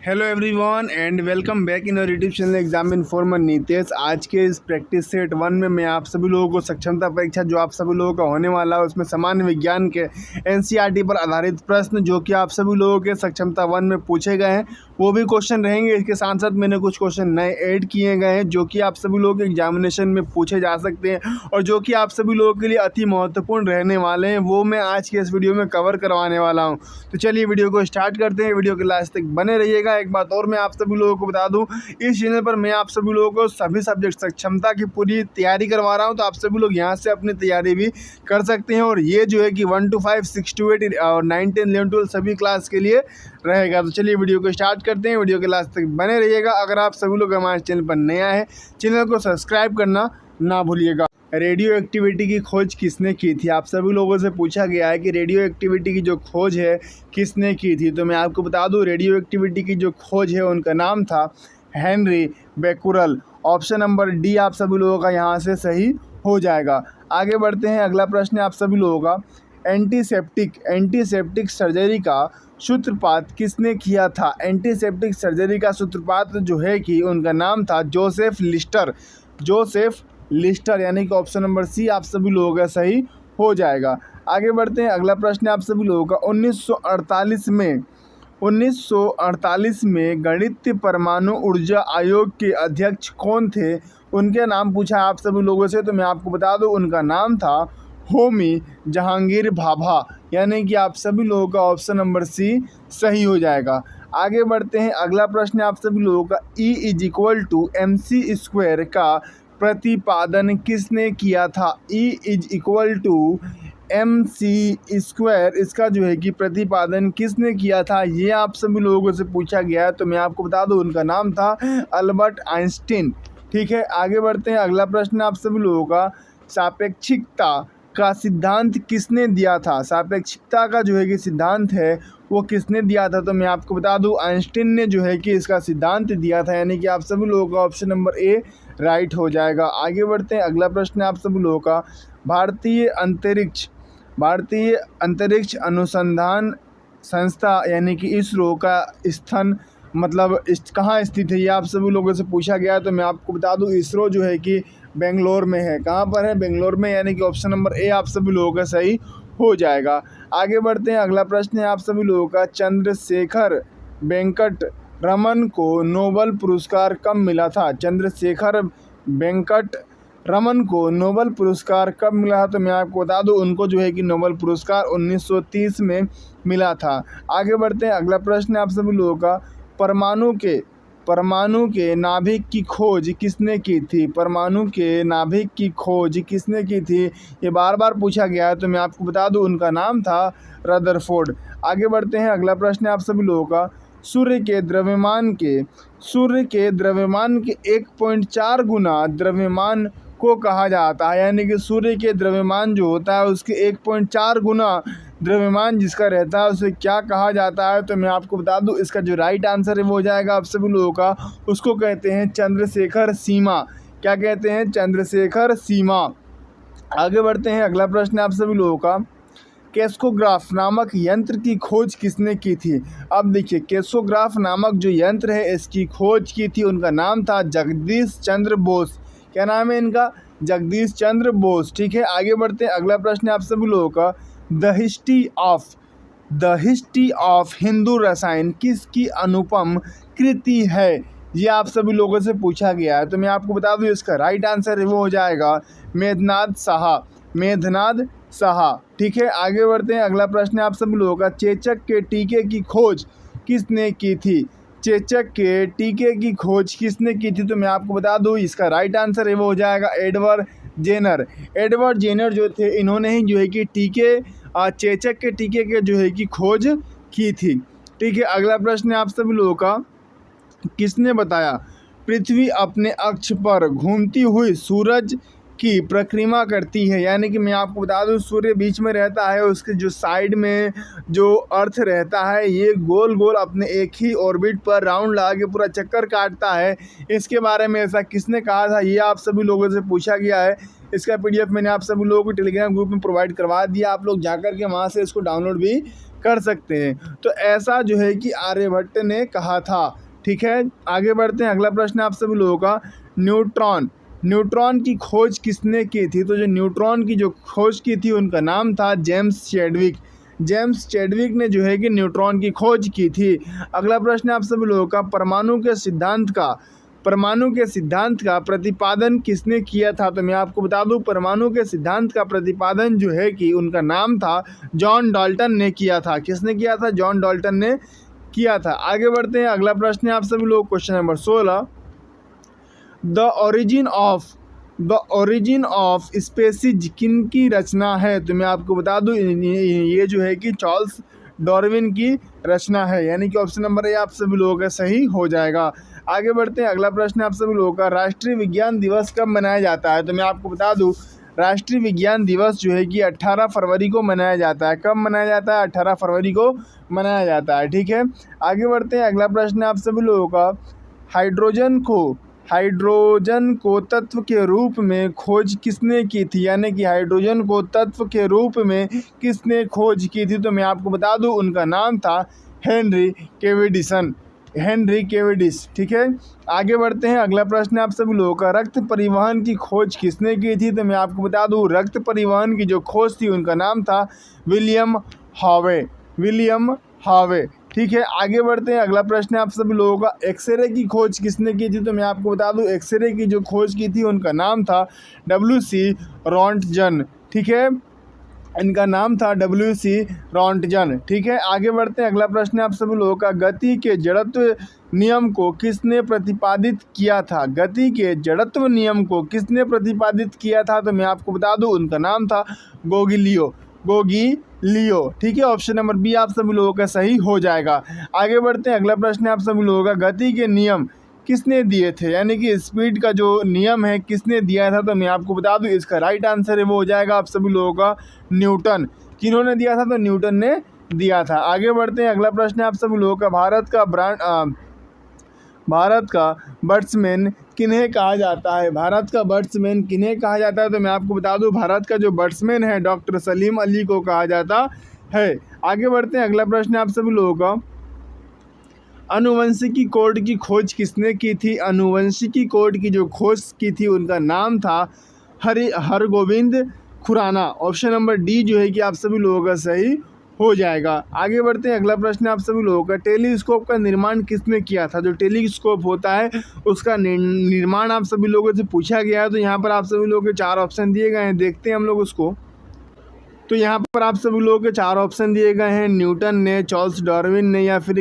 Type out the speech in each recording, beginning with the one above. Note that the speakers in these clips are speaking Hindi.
Hello everyone and welcome back in और YouTube channel exam informer Nitesh. आज के इस प्रैक्टिस सेट 1 में मैं आप सभी लोगों को सक्षमता परीक्षा जो आप सभी लोगों का होने वाला है उसमें सामान्य विज्ञान के एनसीईआरटी पर आधारित प्रश्न जो कि आप सभी लोगों के सक्षमता 1 में पूछे गए हैं वो भी क्वेश्चन रहेंगे। इसके साथ साथ मैंने कुछ क्वेश्चन नए ऐड किए गए हैं जो कि आप सभी लोगों के एग्जामिनेशन में पूछे जा सकते हैं और जो कि आप सभी लोगों के लिए अति महत्वपूर्ण रहने वाले हैं, वो मैं आज के इस वीडियो में कवर करवाने वाला हूँ। तो चलिए वीडियो को स्टार्ट करते हैं। वीडियो के लास्ट तक बने रहिएगा। एक बात और मैं आप सभी लोगों को बता दूं, इस चैनल पर मैं आप सभी लोगों को सभी सब्जेक्ट सक्षमता की पूरी तैयारी करवा रहा हूं, तो आप सभी लोग यहां से अपनी तैयारी भी कर सकते हैं। और ये जो है कि 1 to 5, 6 to 8 और 9, 10, 11, 12 सभी क्लास के लिए रहेगा। तो चलिए वीडियो को स्टार्ट करते हैं। वीडियो के लास्ट तक बने रहिएगा। अगर आप सभी लोग हमारे चैनल पर नया है, चैनल को सब्सक्राइब करना ना भूलिएगा। रेडियो एक्टिविटी की खोज किसने की थी? आप सभी लोगों से पूछा गया है कि रेडियो एक्टिविटी की जो खोज है किसने की थी। तो मैं आपको बता दूं, रेडियो एक्टिविटी की जो खोज है उनका नाम था Henry Becquerel. Option number D आप सभी लोगों का यहाँ से सही हो जाएगा। आगे बढ़ते हैं। अगला प्रश्न है आप सभी लोगों का, एंटीसेप्टिक सर्जरी का सूत्रपात किसने किया था? एंटीसेप्टिक सर्जरी का सूत्रपात जो है कि उनका नाम था जोसेफ लिस्टर, यानी कि ऑप्शन नंबर सी आप सभी लोगों का सही हो जाएगा। आगे बढ़ते हैं। अगला प्रश्न है आप सभी लोगों का, 1948 में गणित परमाणु ऊर्जा आयोग के अध्यक्ष कौन थे? उनके नाम पूछा आप सभी लोगों से, तो मैं आपको बता दूं उनका नाम था होमी जहांगीर भाभा, यानी कि आप सभी लोगों का ऑप्शन नंबर सी सही हो जाएगा। आगे बढ़ते हैं। अगला प्रश्न है आप सभी लोगों का, E = MC² का प्रतिपादन किसने किया था? E = MC², इसका जो है कि प्रतिपादन किसने किया था, ये आप सभी लोगों से पूछा गया है। तो मैं आपको बता दूं उनका नाम था अल्बर्ट आइंस्टीन। ठीक है, आगे बढ़ते हैं। अगला प्रश्न आप सभी लोगों का, सापेक्षिकता का सिद्धांत किसने दिया था? सापेक्षिकता का जो है कि सिद्धांत है वो किसने दिया था? तो मैं आपको बता दूं आइंस्टीन ने जो है कि इसका सिद्धांत दिया था, यानी कि आप सभी लोगों का ऑप्शन नंबर ए राइट हो जाएगा। आगे बढ़ते हैं। अगला प्रश्न है आप सभी लोगों का, भारतीय अंतरिक्ष अनुसंधान संस्था यानी कि इसरो का स्थान कहाँ स्थित है, ये आप सभी लोगों से पूछा गया है। तो मैं आपको बता दूं इसरो जो है कि बेंगलोर में है। कहाँ पर है? बेंगलोर में, यानी कि ऑप्शन नंबर ए आप सभी लोगों का सही हो जाएगा। आगे बढ़ते हैं। अगला प्रश्न है आप सभी लोगों का, चंद्रशेखर वेंकट रमन को नोबेल पुरस्कार कब मिला था? चंद्रशेखर वेंकट रमन को नोबेल पुरस्कार कब मिला था? तो मैं आपको बता दूं उनको जो है कि नोबेल पुरस्कार 1930 में मिला था। आगे बढ़ते हैं। अगला प्रश्न है आप सभी लोगों का, परमाणु के नाभिक की खोज किसने की थी? परमाणु के नाभिक की खोज किसने की थी, ये बार बार पूछा गया है। तो मैं आपको बता दूं उनका नाम था रदरफोर्ड। आगे बढ़ते हैं। अगला प्रश्न है आप सभी लोगों का, सूर्य के द्रव्यमान के 1.4 गुना द्रव्यमान को कहा जाता है, यानी कि सूर्य के द्रव्यमान जो होता है उसके 1.4 गुना द्रव्यमान जिसका रहता है उसे क्या कहा जाता है? तो मैं आपको बता दूं इसका जो राइट आंसर है वो हो जाएगा आप सभी लोगों का, उसको कहते हैं चंद्रशेखर सीमा। क्या कहते हैं? चंद्रशेखर सीमा। आगे बढ़ते हैं। अगला प्रश्न है आप सभी लोगों का, कैस्कोग्राफ नामक यंत्र की खोज किसने की थी? अब देखिए, कैस्कोग्राफ नामक जो यंत्र है इसकी खोज की थी, उनका नाम था जगदीश चंद्र बोस। क्या नाम है इनका? जगदीश चंद्र बोस। ठीक है, आगे बढ़ते हैं। अगला प्रश्न है आप सभी लोगों का, द हिस्ट्री ऑफ हिंदू रसायन किसकी अनुपम कृति है? ये आप सभी लोगों से पूछा गया है। तो मैं आपको बता दूं इसका राइट आंसर है वो हो जाएगा मेघनाद साहा। ठीक है, आगे बढ़ते हैं। अगला प्रश्न है आप सभी लोगों का, चेचक के टीके की खोज किसने की थी? चेचक के टीके की खोज किसने की थी? तो मैं आपको बता दूं इसका राइट आंसर है वो हो जाएगा एडवर्ड जेनर जो थे इन्होंने ही जो है कि चेचक के टीके के जो है कि खोज की थी। ठीक है, अगला प्रश्न है आप सभी लोगों का, किसने बताया पृथ्वी अपने अक्ष पर घूमती हुई सूरज की परिक्रमा करती है? यानी कि मैं आपको बता दूं सूर्य बीच में रहता है, उसके जो साइड में जो अर्थ रहता है ये गोल गोल अपने एक ही ऑर्बिट पर राउंड लगा के पूरा चक्कर काटता है। इसके बारे में ऐसा किसने कहा था, ये आप सभी लोगों से पूछा गया है। इसका PDF मैंने आप सभी लोगों को टेलीग्राम ग्रुप में प्रोवाइड करवा दिया, आप लोग जाकर के वहाँ से इसको डाउनलोड भी कर सकते हैं। तो ऐसा जो है कि आर्यभट्ट ने कहा था। ठीक है, आगे बढ़ते हैं। अगला प्रश्न आप सभी लोगों का, न्यूट्रॉन की खोज किसने की थी? तो जो न्यूट्रॉन की जो खोज की थी उनका नाम था जेम्स चैडविक ने जो है कि न्यूट्रॉन की खोज की थी। अगला प्रश्न आप सभी लोगों का, परमाणु के सिद्धांत का प्रतिपादन किसने किया था? तो मैं आपको बता दूं, परमाणु के सिद्धांत का प्रतिपादन जो है कि उनका नाम था जॉन डाल्टन ने किया था। किसने किया था? जॉन डाल्टन ने किया था। आगे बढ़ते हैं। अगला प्रश्न है आप सभी लोग, question number 16, the origin of species किन की रचना है? तो मैं आपको बता दूं, ये जो है कि चार्ल्स डार्विन की रचना है, यानी कि ऑप्शन नंबर ए आप सभी लोगों का सही हो जाएगा। आगे बढ़ते हैं। अगला प्रश्न आप सभी लोगों का, राष्ट्रीय विज्ञान दिवस कब मनाया जाता है? तो मैं आपको बता दूं, राष्ट्रीय विज्ञान दिवस जो है कि 18 फरवरी को मनाया जाता है। कब मनाया जाता है? 18 फरवरी को मनाया जाता है। ठीक है, आगे बढ़ते हैं। अगला प्रश्न आप सभी लोगों का, हाइड्रोजन को तत्व के रूप में खोज किसने की थी? यानी कि हाइड्रोजन को तत्व के रूप में किसने खोज की थी? तो मैं आपको बता दूं, उनका नाम था हेनरी केविडिश। ठीक है, आगे बढ़ते हैं। अगला प्रश्न आप सभी लोगों का, रक्त परिवहन की खोज किसने की थी? तो मैं आपको बता दूं, रक्त परिवहन की जो खोज थी उनका नाम था विलियम हावे। ठीक है, आगे बढ़ते हैं। अगला प्रश्न है आप सभी लोगों का, एक्सरे की खोज किसने की थी? तो मैं आपको बता दूं, एक्सरे की जो खोज की थी उनका नाम था WC रॉन्टजन। ठीक है, इनका नाम था WC रॉन्टजन। ठीक है, आगे बढ़ते हैं। अगला प्रश्न है आप सभी लोगों का, गति के जड़त्व नियम को किसने प्रतिपादित किया था? गति के जड़त्व नियम को किसने प्रतिपादित किया था? तो मैं आपको बता दूं, उनका नाम था गोगीलियो। ठीक है, ऑप्शन नंबर बी आप सभी लोगों का सही हो जाएगा। आगे बढ़ते हैं। अगला प्रश्न है आप सभी लोगों का, गति के नियम किसने दिए थे? यानी कि स्पीड का जो नियम है किसने दिया था? तो मैं आपको बता दूं, इसका राइट आंसर है वो हो जाएगा आप सभी लोगों का न्यूटन। किन्होंने दिया था? तो न्यूटन ने दिया था। आगे बढ़ते हैं। अगला प्रश्न है आप सभी लोगों का, भारत का बैट्समैन किन्हें कहा जाता है? तो मैं आपको बता दूं, भारत का जो बैट्समैन है डॉक्टर सलीम अली को कहा जाता है। आगे बढ़ते हैं। अगला प्रश्न है आप सभी लोगों का, आनुवंशिकी कोड की खोज किसने की थी? आनुवंशिकी कोड की जो खोज की थी उनका नाम था Hargobind Khorana. Option number D जो है कि आप सभी लोगों का सही हो जाएगा। आगे बढ़ते हैं। अगला प्रश्न आप सभी लोगों का, टेलीस्कोप का निर्माण किसने किया था? जो टेलीस्कोप होता है उसका निर्माण आप सभी लोगों से पूछा गया है। तो यहाँ पर आप सभी लोगों के 4 ऑप्शन दिए गए हैं, देखते हैं हम लोग उसको। तो यहाँ पर आप सभी लोगों के 4 ऑप्शन दिए गए हैं, न्यूटन ने, चार्ल्स डार्विन ने, या फिर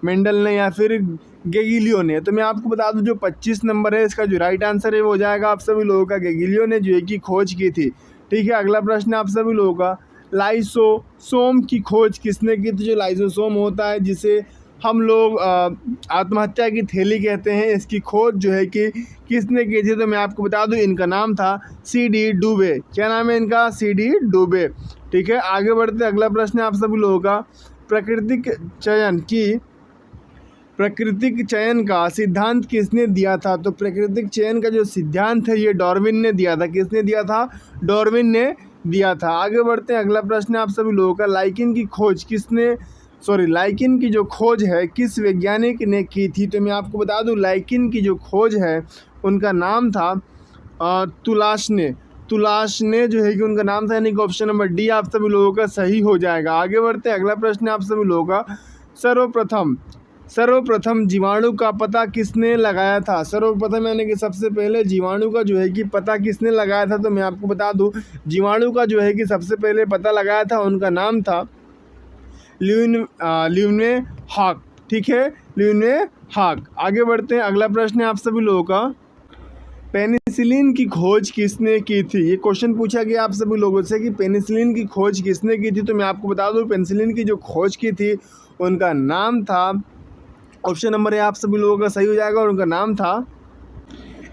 मेंडल ने, या फिर गैलीलियो ने। तो मैं आपको बता दूं, जो 25 नंबर है इसका जो राइट आंसर है वो हो जाएगा आप सभी लोगों का गैलीलियो ने जो है कि खोज की थी। ठीक है, अगला प्रश्न आप सभी लोगों का, लाइसोसोम की खोज किसने की थी? जो लाइसोसोम होता है जिसे हम लोग आत्महत्या की थैली कहते हैं, इसकी खोज जो है कि किसने की थी? तो मैं आपको बता दूं, इनका नाम था CD डुबे। क्या नाम है इनका? CD डुबे। ठीक है, आगे बढ़ते। अगला प्रश्न है आप सभी लोगों का, प्राकृतिक चयन का सिद्धांत किसने दिया था? तो प्राकृतिक चयन का जो सिद्धांत है ये डार्विन ने दिया था। किसने दिया था? डार्विन ने दिया था। आगे बढ़ते हैं। अगला प्रश्न है आप सभी लोगों का, लाइकिन की जो खोज है किस वैज्ञानिक ने की थी? तो मैं आपको बता दूं, लाइकिन की जो खोज है उनका नाम था तुलाश ने जो है कि उनका नाम था, यानी कि ऑप्शन नंबर डी आप सभी लोगों का सही हो जाएगा। आगे बढ़ते हैं। अगला प्रश्न है आप सभी लोगों का, सर्वप्रथम जीवाणु का पता किसने लगाया था? सर्वप्रथम यानी कि सबसे पहले जीवाणु का जो है कि पता किसने लगाया था? तो मैं आपको बता दूं, जीवाणु का जो है कि सबसे पहले पता लगाया था उनका नाम था ल्यूने हाक। ठीक है, ल्यूने हाक। आगे बढ़ते हैं। अगला प्रश्न है आप सभी लोगों का, पेनिसिलिन की खोज किसने की थी? ये क्वेश्चन पूछा गया आप सभी लोगों से कि पेनिसिलिन की खोज किसने की थी। तो मैं आपको बता दूं, पेनिसिलिन की जो खोज की थी उनका नाम था, ऑप्शन नंबर ए आप सभी लोगों का सही हो जाएगा, और उनका नाम था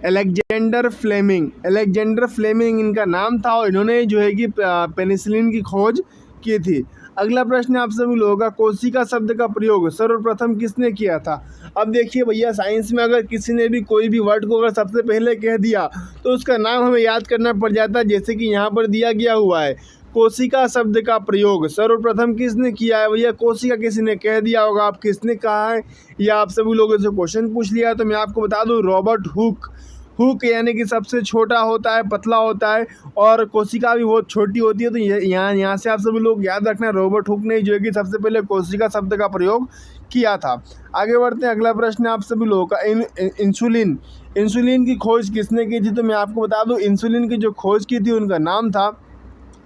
अलेक्जेंडर फ्लेमिंग इनका नाम था, और इन्होंने जो है कि पेनिसिलिन की खोज की थी। अगला प्रश्न आप सभी लोगों का, कोशिका शब्द का प्रयोग सर्वप्रथम किसने किया था? अब देखिए भैया, साइंस में अगर किसी ने भी कोई भी वर्ड को अगर सबसे पहले कह दिया तो उसका नाम हमें याद करना पड़ जाता है। जैसे कि यहाँ पर दिया गया हुआ है, कोशिका शब्द का प्रयोग सर्वप्रथम किसने किया है? भैया कोशिका किसी ने कह दिया होगा, आप किसने कहा है या आप सभी लोगों से क्वेश्चन पूछ लिया, तो मैं आपको बता दूं रॉबर्ट हुक। हुक यानी कि सबसे छोटा होता है, पतला होता है, और कोशिका भी बहुत छोटी होती है। तो यहाँ से आप सभी लोग याद रखना, रॉबर्ट हुक ने जो है कि सबसे पहले कोशिका शब्द का प्रयोग किया था। आगे बढ़ते हैं, अगला प्रश्न आप सभी लोगों का इंसुलिन। इंसुलिन की खोज किसने की थी? तो मैं आपको बता दूं इंसुलिन की जो खोज की थी उनका नाम था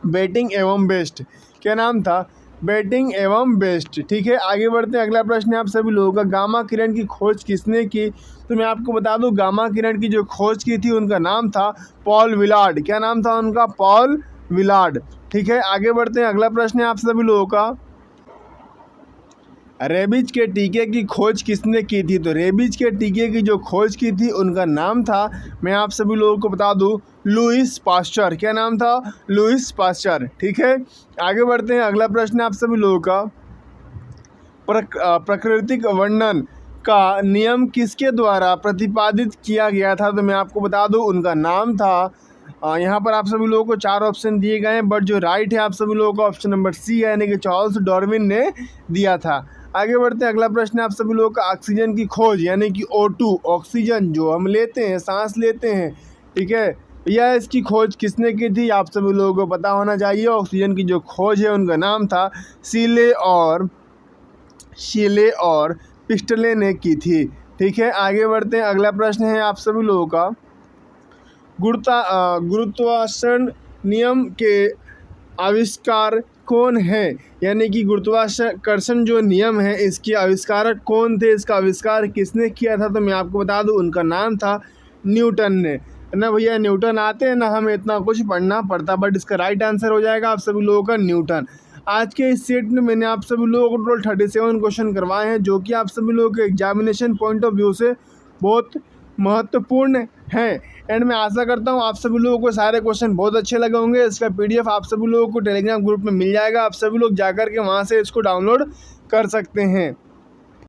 बेटिंग एवं बेस्ट। क्या नाम था? बेटिंग एवं बेस्ट। ठीक है, आगे बढ़ते हैं, अगला प्रश्न है आप सभी लोगों का गामा किरण की खोज किसने की? तो मैं आपको बता दूं गामा किरण की जो खोज की थी उनका नाम था पॉल विलार्ड। क्या नाम था उनका? Paul Willard. ठीक है, आगे बढ़ते हैं, अगला प्रश्न है आप सभी लोगों का रेबीज के टीके की खोज किसने की थी? तो रेबीज के टीके की जो खोज की थी उनका नाम था, मैं आप सभी लोगों को बता दूं, लुईस पास्चर। क्या नाम था? Lewis pasture. ठीक है, आगे बढ़ते हैं, अगला प्रश्न आप सभी लोगों का प्राकृतिक वर्णन का नियम किसके द्वारा प्रतिपादित किया गया था? तो मैं आपको बता दूं उनका नाम था, यहाँ पर आप सभी लोगों को 4 ऑप्शन दिए गए हैं, बट जो राइट है आप सभी लोगों का ऑप्शन नंबर सी है, यानी कि चार्ल्स डार्विन ने दिया था। आगे बढ़ते हैं, अगला प्रश्न है आप सभी लोगों का ऑक्सीजन की खोज यानी कि O2 ऑक्सीजन जो हम लेते हैं, सांस लेते हैं। ठीक है, यह इसकी खोज किसने की थी? आप सभी लोगों को पता होना चाहिए। ऑक्सीजन की जो खोज है उनका नाम था शीले और पिस्टले ने की थी। ठीक है, आगे बढ़ते हैं, अगला प्रश्न है आप सभी लोगों का गुरुत्वाकर्षण नियम के आविष्कार कौन है? यानी कि गुरुत्वाकर्षण जो नियम है इसके आविष्कारक कौन थे? इसका आविष्कार किसने किया था? तो मैं आपको बता दूं उनका नाम था न्यूटन ने। ना भैया न्यूटन आते हैं ना हमें इतना कुछ पढ़ना पड़ता, बट इसका राइट आंसर हो जाएगा आप सभी लोगों का न्यूटन। आज के इस सेट में मैंने आप सभी लोगों को टोटल 37 क्वेश्चन करवाए हैं, जो कि आप सभी लोगों के एग्जामिनेशन पॉइंट ऑफ व्यू से बहुत महत्वपूर्ण हैं। एंड मैं आशा करता हूँ आप सभी लोगों को सारे क्वेश्चन बहुत अच्छे लगे होंगे। इसका PDF आप सभी लोगों को टेलीग्राम ग्रुप में मिल जाएगा, आप सभी लोग जाकर के वहाँ से इसको डाउनलोड कर सकते हैं।